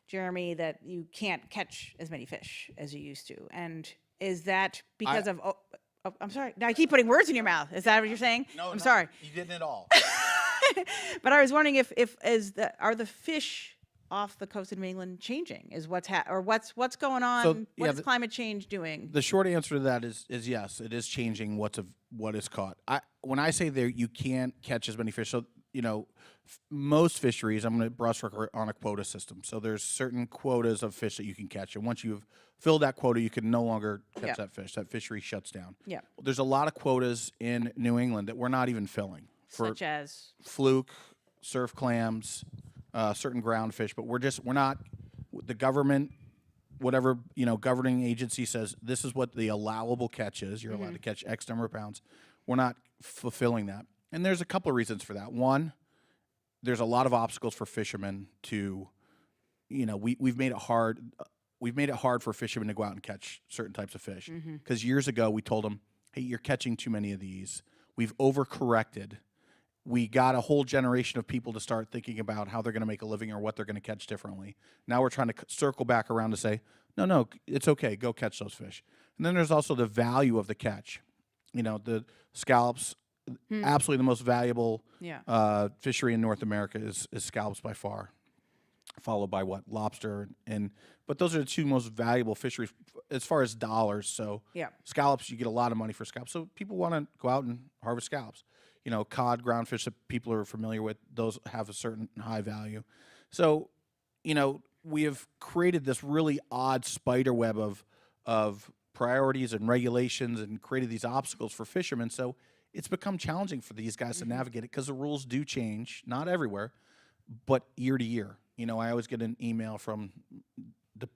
Jeremy, that you can't catch as many fish as you used to. And is that because I'm sorry. Now I keep putting words in your mouth. Is that what you're saying? No, I'm sorry. You didn't at all. But I was wondering are the fish off the coast of New England changing? Is what's going on? So, what is climate change doing? The short answer to that is yes, it is changing what is caught. When I say there you can't catch as many fish, so most fisheries, I'm going to brush on a quota system. So there's certain quotas of fish that you can catch, and once you've filled that quota, you can no longer catch that fish. That fishery shuts down. Yeah. There's a lot of quotas in New England that we're not even filling. Such as fluke, surf clams, certain ground fish, but we're not, the government, whatever, governing agency says this is what the allowable catch is. You're allowed to catch X number of pounds. We're not fulfilling that. And there's a couple of reasons for that. One, there's a lot of obstacles for fishermen to, we've made it hard. We've made it hard for fishermen to go out and catch certain types of fish. Because years ago we told them, hey, you're catching too many of these. We've overcorrected. We got a whole generation of people to start thinking about how they're going to make a living or what they're going to catch differently. Now we're trying to circle back around to say, no, it's okay. Go catch those fish. And then there's also the value of the catch. The scallops, absolutely the most valuable fishery in North America is scallops by far, followed by lobster. But those are the two most valuable fisheries as far as dollars. So scallops, you get a lot of money for scallops. So people want to go out and harvest scallops. Cod, groundfish that people are familiar with, those have a certain high value. So, we have created this really odd spider web of priorities and regulations and created these obstacles for fishermen. So it's become challenging for these guys to navigate it because the rules do change, not everywhere, but year to year. I always get an email from the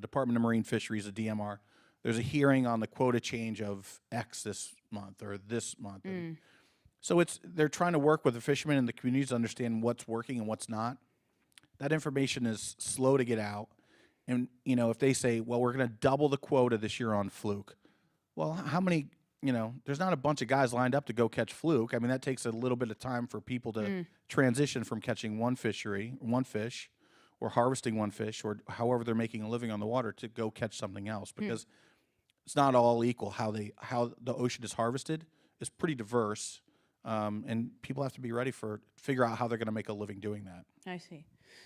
Department of Marine Fisheries, the DMR. There's a hearing on the quota change of X this month or this month. So they're trying to work with the fishermen and the communities to understand what's working and what's not. That information is slow to get out. And, if they say, well, we're going to double the quota this year on fluke, well, how many, there's not a bunch of guys lined up to go catch fluke. I mean, that takes a little bit of time for people to transition from catching one fish, or harvesting one fish, or however they're making a living on the water to go catch something else, because it's not all equal. How the ocean is harvested is pretty diverse. And people have to be ready figure out how they're going to make a living doing that. I see.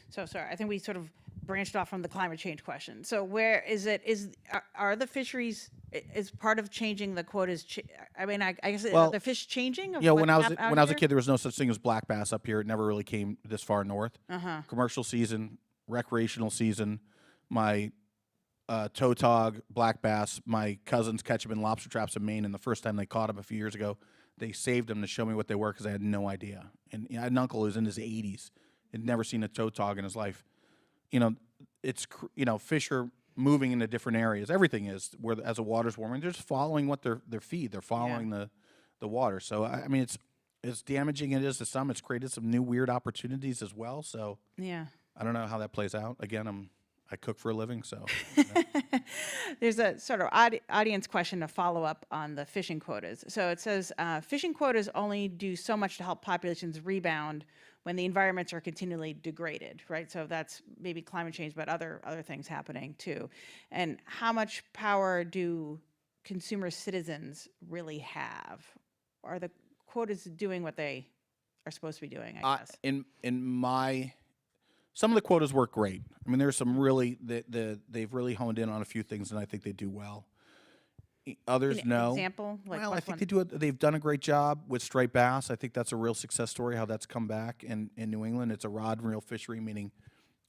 So sorry, I think we sort of branched off from the climate change question. So where are the fisheries, is part of changing the quotas? I guess are the fish changing? When I was a kid, there was no such thing as black bass up here. It never really came this far north. Commercial season, recreational season, my tautog, black bass, my cousins catch them in lobster traps in Maine, and the first time they caught them a few years ago, they saved them to show me what they were because I had no idea. And I had an uncle who was in his 80s, had never seen a tautog in his life. It's fish are moving into different areas. Everything is as the water's warming, they're just following what their feed. They're following the water. So I mean, as damaging it is to some, it's created some new weird opportunities as well. So Yeah. I don't know how that plays out. Again, I cook for a living, so. There's a sort of audience question to follow up on the fishing quotas. So it says, fishing quotas only do so much to help populations rebound when the environments are continually degraded, right? So that's maybe climate change, but other things happening too. And how much power do consumer citizens really have? Are the quotas doing what they are supposed to be doing, I guess? Some of the quotas work great. I mean, there's some really they've really honed in on a few things, and I think they do well. Others, no. Example? Well, I think they've done a great job with striped bass. I think that's a real success story. How that's come back in New England. It's a rod and reel fishery, meaning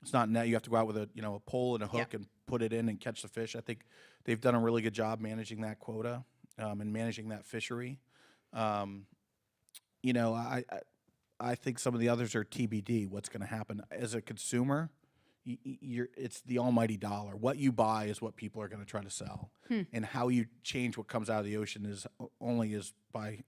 it's not net. You have to go out with a pole and a hook and put it in and catch the fish. I think they've done a really good job managing that quota and managing that fishery. I think some of the others are TBD. What's going to happen as a consumer? It's the almighty dollar. What you buy is what people are going to try to sell, and how you change what comes out of the ocean is by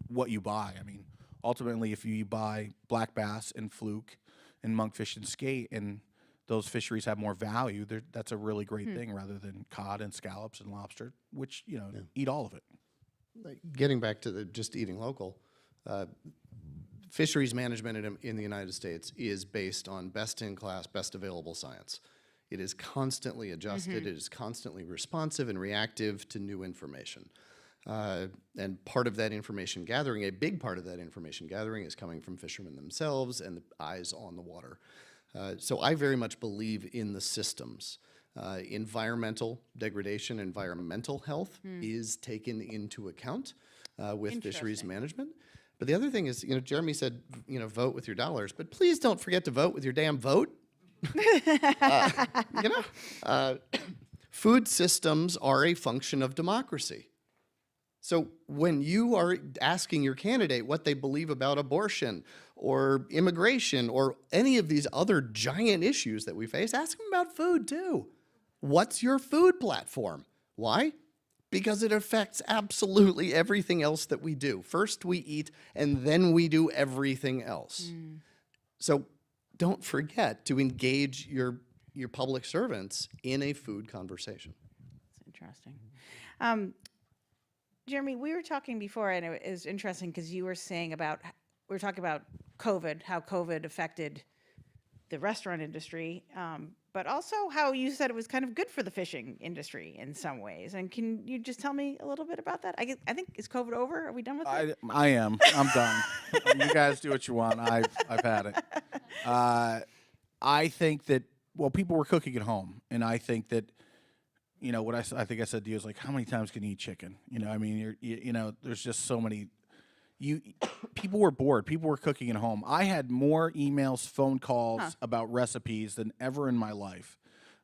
what you buy. I mean, ultimately, if you buy black bass and fluke and monkfish and skate, and those fisheries have more value, that's a really great thing rather than cod and scallops and lobster, which eat all of it. Getting back to just eating local. Fisheries management in the United States is based on best-in-class, best available science. It is constantly adjusted. It is constantly responsive and reactive to new information. And part of that information gathering, a big part of that information gathering, is coming from fishermen themselves and the eyes on the water. So I very much believe in the systems. Environmental degradation, environmental health is taken into account with fisheries management. But the other thing is, Jeremy said, vote with your dollars, but please don't forget to vote with your damn vote. Food systems are a function of democracy. So when you are asking your candidate what they believe about abortion or immigration or any of these other giant issues that we face, ask them about food too. What's your food platform? Why? Because it affects absolutely everything else that we do. First we eat, and then we do everything else. So don't forget to engage your public servants in a food conversation. That's interesting. Jeremy, we were talking before, and it was interesting because you were saying we were talking about COVID, how COVID affected the restaurant industry, but also how you said it was kind of good for the fishing industry in some ways. And can you just tell me a little bit about that? I think, is COVID over? Are we done with it? I am. I'm done. You guys do what you want. I've had it. I think that, people were cooking at home, and I think that, what I think I said to you is like, how many times can you eat chicken? I mean, there's just so many. People were bored. People were cooking at home. I had more emails, phone calls about recipes than ever in my life.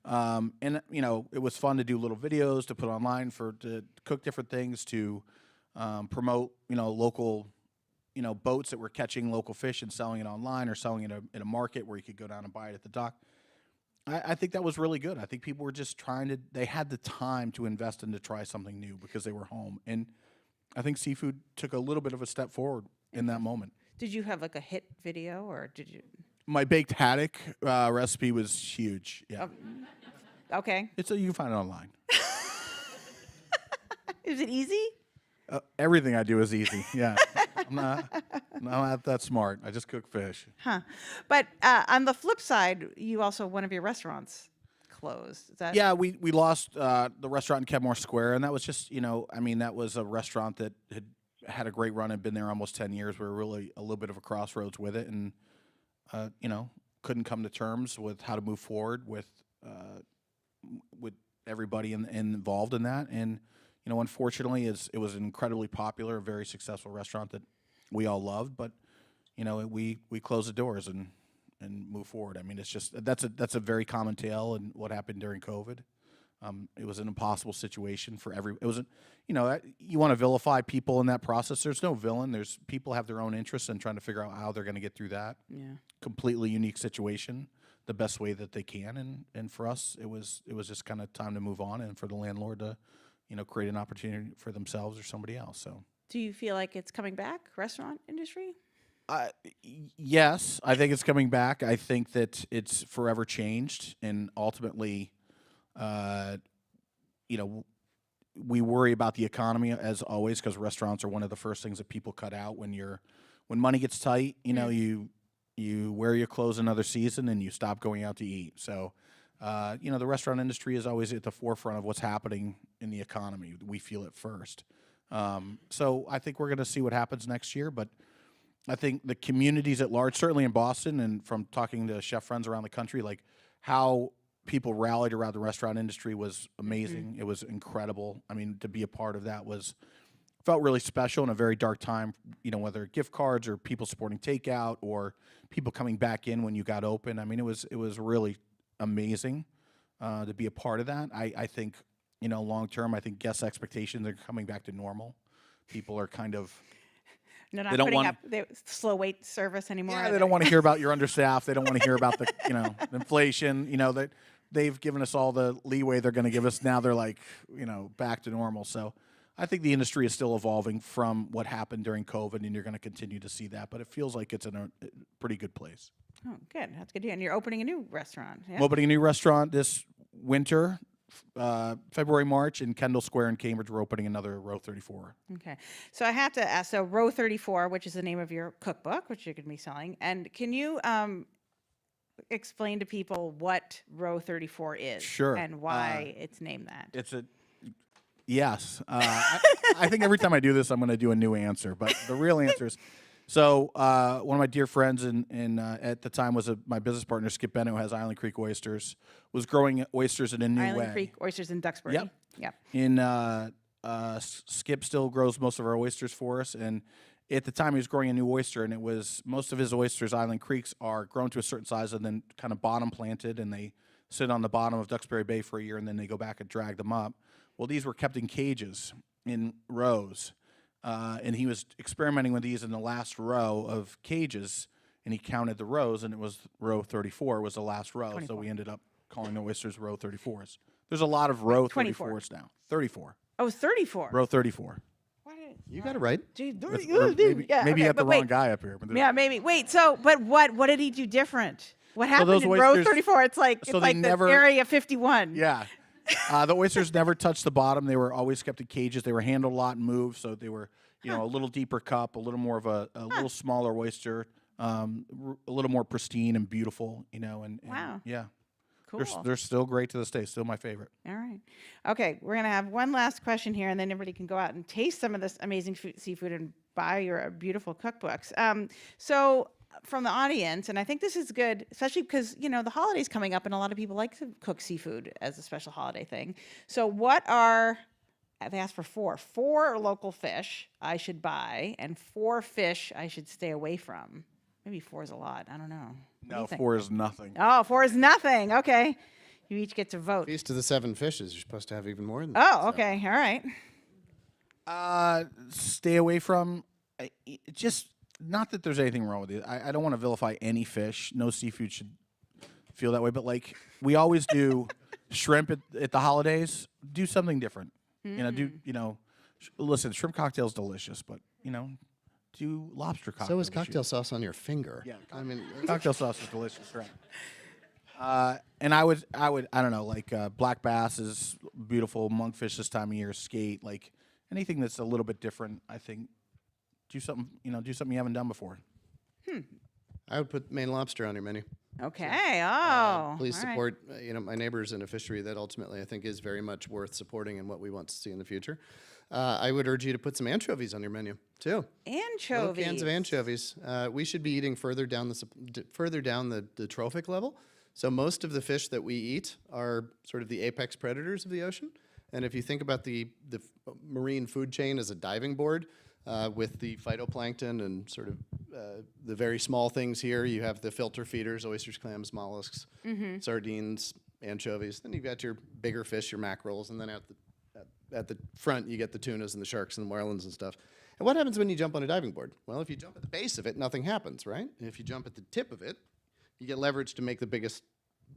And it was fun to do little videos to put online to cook different things, to promote, local, boats that were catching local fish and selling it online or selling it in a market where you could go down and buy it at the dock. I think that was really good. I think people were just they had the time to invest and to try something new because they were home. And I think seafood took a little bit of a step forward in that moment. Did you have like a hit video, or did you? My baked haddock recipe was huge. Yeah. Okay. You can find it online. Is it easy? Everything I do is easy. Yeah. I'm not that smart. I just cook fish. But on the flip side, one of your restaurants closed. Is that? Yeah, we lost the restaurant in Kenmore Square, and that was just, that was a restaurant that had a great run and been there almost 10 years. We were really a little bit of a crossroads with it, and, couldn't come to terms with how to move forward with everybody involved in that. And, unfortunately, it was an incredibly popular, very successful restaurant that we all loved, but, we closed the doors and move forward. I mean, it's just that's a very common tale in what happened during COVID. It was an impossible situation for it wasn't, you want to vilify people in that process. There's no villain. People have their own interests in trying to figure out how they're going to get through that completely unique situation the best way that they can. And for us, it was just kind of time to move on, and for the landlord to, create an opportunity for themselves or somebody else. So Do you feel like it's coming back, restaurant industry? Yes, I think it's coming back. I think that it's forever changed, and ultimately, you know, we worry about the economy as always because restaurants are one of the first things that people cut out when money gets tight. You know, you wear your clothes another season and you stop going out to eat. So, you know, the restaurant industry is always at the forefront of what's happening in the economy. We feel it first. So I think we're going to see what happens next year, but I think the communities at large, certainly in Boston and from talking to chef friends around the country, like how people rallied around the restaurant industry was amazing. It was incredible. I mean, to be a part of that felt really special in a very dark time, you know, whether gift cards or people supporting takeout or people coming back in when you got open. I mean, it was really amazing to be a part of that. I think, you know, long term, I think guest expectations are coming back to normal. People are kind of... No, not putting up the slow wait service anymore. Yeah, they don't want to hear about you're understaffed. They don't want to hear about the, you know, inflation. You know, that they've given us all the leeway they're going to give us. Now they're like, you know, back to normal. So I think the industry is still evolving from what happened during COVID, and you're going to continue to see that. But it feels like it's in a pretty good place. Oh, good. That's good to hear. And you're opening a new restaurant. Yeah? I'm opening a new restaurant this winter. February, March in Kendall Square in Cambridge, we're opening another Row 34. Okay. So I have to ask, so Row 34, which is the name of your cookbook, which you're going to be selling, and can you explain to people what Row 34 is? Sure. And why it's named that? Yes. I think every time I do this, I'm going to do a new answer, but the real answer is, so one of my dear friends at the time was my business partner, Skip Bennett, who has Island Creek Oysters, was growing oysters in a new way. Island Creek Oysters in Duxbury. Yep. Skip still grows most of our oysters for us, and at the time he was growing a new oyster, and it was most of his oysters, Island Creeks, are grown to a certain size and then kind of bottom planted, and they sit on the bottom of Duxbury Bay for a year, and then they go back and drag them up. Well, these were kept in cages in rows. And he was experimenting with these in the last row of cages, and he counted the rows, and it was Row 34 was the last row. 24. So we ended up calling the oysters Row 34s. There's a lot of Row 34s now. 34. Oh, 34. Row 34. You got it right. Maybe you got the wrong guy up here. Yeah, maybe. Wait, so, but what did he do different? What happened in Row 34? It's like the Area 51. Yeah. The oysters never touched the bottom. They were always kept in cages. They were handled a lot and moved, so they were, you know, a little deeper cup, a little more of a little smaller oyster, a little more pristine and beautiful, you know. And wow. Yeah. Cool. They're still great to this day. Still my favorite. All right. Okay, we're gonna have one last question here, and then everybody can go out and taste some of this amazing seafood and buy your beautiful cookbooks. So from the audience, and I think this is good, especially because, you know, the holiday's coming up and a lot of people like to cook seafood as a special holiday thing. So they asked for four local fish I should buy and 4 fish I should stay away from. Maybe 4 is a lot. I don't know. No, 4 is nothing. Oh, 4 is nothing. Okay. You each get to vote. Feast of the 7 fishes. You're supposed to have even more than that. Oh, okay. All right. Stay away from, just... Not that there's anything wrong with it. I don't want to vilify any fish. No seafood should feel that way. But like we always do, shrimp at the holidays. Do something different. Listen, shrimp cocktail's delicious, but do lobster cocktail. So is cocktail sauce on your finger. Yeah, I mean cocktail sauce is delicious, right? And I don't know, like black bass is beautiful. Monkfish this time of year, skate, like anything that's a little bit different. I think. Do something you haven't done before. I would put Maine lobster on your menu. Okay. Please support my neighbors in a fishery that ultimately I think is very much worth supporting and what we want to see in the future. I would urge you to put some anchovies on your menu too. Anchovies. Little cans of anchovies. We should be eating further down the trophic level. So most of the fish that we eat are sort of the apex predators of the ocean. And if you think about the marine food chain as a diving board. With the phytoplankton and sort of the very small things here, you have the filter feeders, oysters, clams, mollusks, sardines, anchovies. Then you've got your bigger fish, your mackerels, and then at the front you get the tunas and the sharks and the marlins and stuff. And what happens when you jump on a diving board? Well, if you jump at the base of it, nothing happens, right? And if you jump at the tip of it, you get leverage to make the biggest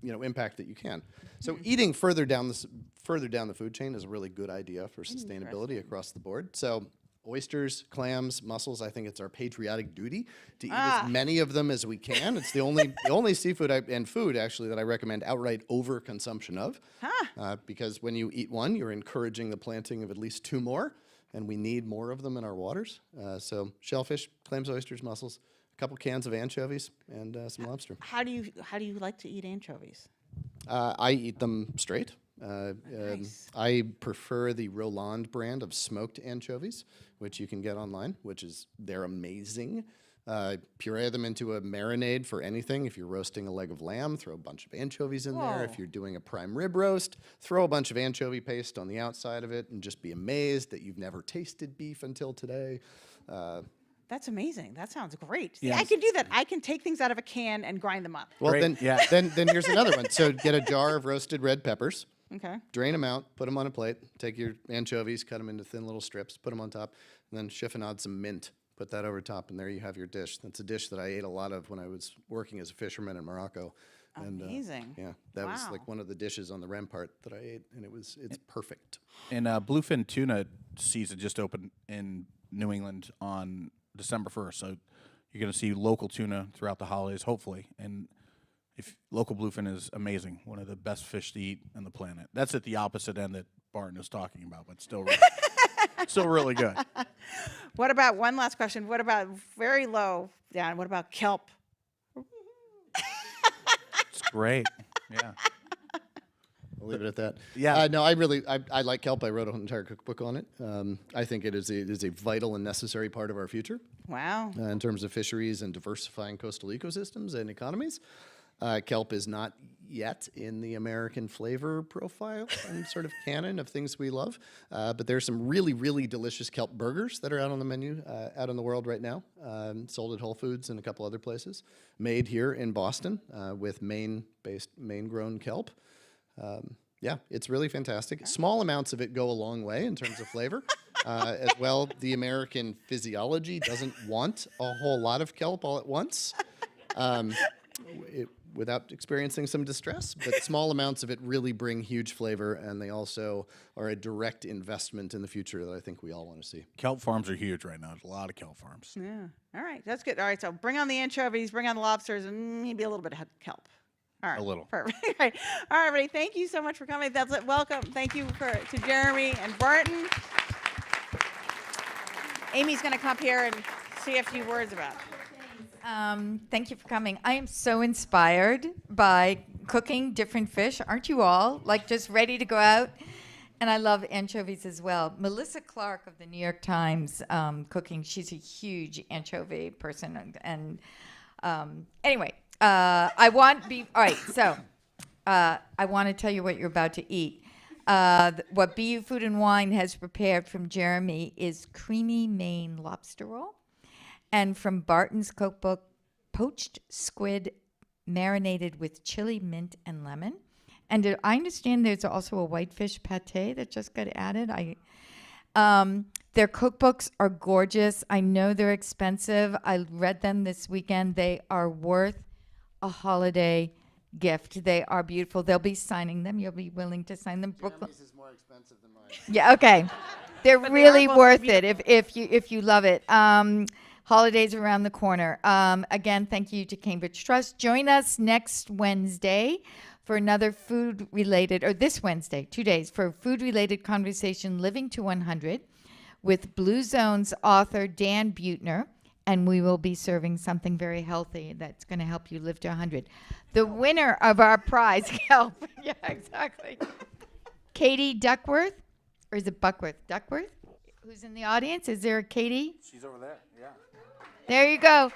impact that you can. So eating further down the food chain is a really good idea for sustainability across the board. So oysters, clams, mussels. I think it's our patriotic duty to eat as many of them as we can. It's the only seafood and food actually that I recommend outright overconsumption of, because when you eat one, you're encouraging the planting of at least 2 more, and we need more of them in our waters. So shellfish, clams, oysters, mussels, a couple cans of anchovies, and some lobster. How do you like to eat anchovies? I eat them straight. Nice. I prefer the Roland brand of smoked anchovies, which you can get online, they're amazing. Puree them into a marinade for anything. If you're roasting a leg of lamb, throw a bunch of anchovies in there. If you're doing a prime rib roast, throw a bunch of anchovy paste on the outside of it and just be amazed that you've never tasted beef until today. That's amazing. That sounds great. Yeah. See, I can do that. I can take things out of a can and grind them up. Well, Great, then here's another one. So get a jar of roasted red peppers. Okay. Drain them out, put them on a plate, take your anchovies, cut them into thin little strips, put them on top, and then chiffonade some mint. Put that over top, and there you have your dish. That's a dish that I ate a lot of when I was working as a fisherman in Morocco. And, Amazing. that was Wow. like one of the dishes on the Rampart that I ate, and it's perfect. And bluefin tuna season just opened in New England on December 1st. So you're going to see local tuna throughout the holidays, hopefully. And if local bluefin is amazing, one of the best fish to eat on the planet. That's at the opposite end that Barton was talking about, but still really, still really good. What about one last question? What about very low down? What about kelp? It's great. Yeah. I'll leave it at that. Yeah. No, I like kelp. I wrote an entire cookbook on it. I think it is a vital and necessary part of our future Wow. in terms of fisheries and diversifying coastal ecosystems and economies. Kelp is not yet in the American flavor profile and sort of canon of things we love, but there's some really, really delicious kelp burgers that are out on the menu out in the world right now, sold at Whole Foods and a couple other places, made here in Boston with Maine-grown kelp. Yeah, it's really fantastic. Small amounts of it go a long way in terms of flavor. As well, the American physiology doesn't want a whole lot of kelp all at once. Without experiencing some distress, but small amounts of it really bring huge flavor, and they also are a direct investment in the future that I think we all want to see. Kelp farms are huge right now. There's a lot of kelp farms. Yeah. All right. That's good. All right. So bring on the anchovies, bring on the lobsters, and maybe a little bit of kelp. All right. A little. Perfect. All right. All right, everybody. Thank you so much for coming. That's it. Welcome. Thank you to Jeremy and Barton. Amy's going to come up here and say a few words about it. Thank you for coming. I am so inspired by cooking different fish. Aren't you all? Like just ready to go out? And I love anchovies as well. Melissa Clark of the New York Times cooking. She's a huge anchovy person. And anyway, I want all right. So I want to tell you what you're about to eat. What BU Food and Wine has prepared from Jeremy is creamy Maine lobster roll. And from Barton's cookbook, poached squid marinated with chili, mint, and lemon. And I understand there's also a whitefish pate that just got added. Their cookbooks are gorgeous. I know they're expensive. I read them this weekend. They are worth a holiday gift. They are beautiful. They'll be signing them. You'll be willing to sign them. Jeremy's is more expensive than mine. Yeah, okay. They're But really they are both worth it if you love it. Holidays around the corner. Again, thank you to Cambridge Trust. Join us next Wednesday for another this Wednesday, 2 days, for food-related conversation, Living to 100, with Blue Zone's author, Dan Buettner, and we will be serving something very healthy that's going to help you live to 100. The winner of our prize, help. Yeah, exactly. Katie Duckworth, or is it Buckworth? Duckworth? Who's in the audience? Is there a Katie? She's over there, yeah. There you go.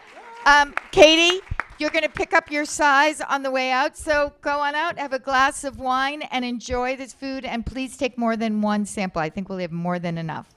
Katie, you're going to pick up your size on the way out. So go on out, have a glass of wine, and enjoy this food. And please take more than one sample. I think we'll have more than enough.